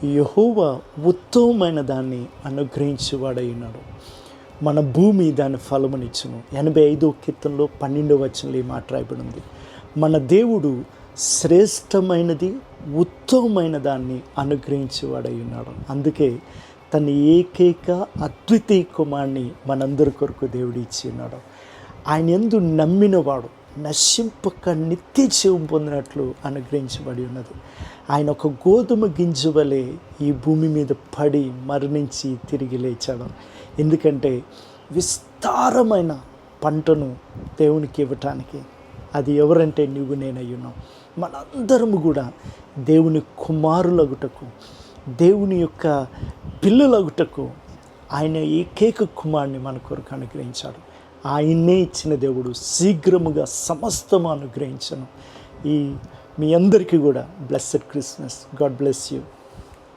యెహోవా ఉత్తమమైన దాన్ని అనుగ్రహించేవాడై ఉన్నాడు. మన భూమి దాని ఫలమునిచ్చును. 85వ కీర్తనలో 12వ వచనంలో ఈ మాట రాయబడి ఉంది. మన దేవుడు శ్రేష్టమైనది ఉత్తమమైన దాన్ని అనుగ్రహించేవాడై ఉన్నాడు. అందుకే తన ఏకైక అద్వితీయ కుమారుని మనందరి కొరకు దేవుడు ఇచ్చి ఉన్నాడు. ఆయన యందు నమ్మినవాడు నశింపక నిత్య జీవం పొందినట్లు అనుగ్రహించబడి ఉన్నది. ఆయన ఒక గోధుమ గింజ వలె ఈ భూమి మీద పడి మరణించి తిరిగి లేచాడు. ఎందుకంటే విస్తారమైన పంటను దేవునికి ఇవ్వటానికి. అది ఎవరంటే నువ్వు నేనై ఉన్నాం. మనందరము కూడా దేవుని కుమారులగుటకు, దేవుని యొక్క పిల్లలగుటకు ఆయన ఏకైక కుమారుని మన కొరకు అనుగ్రహించాడు. ఆయన్నే ఇచ్చిన దేవుడు శీఘ్రముగా సమస్తము అనుగ్రహించను. మీ అందరికీ కూడా blessed Christmas. God bless you.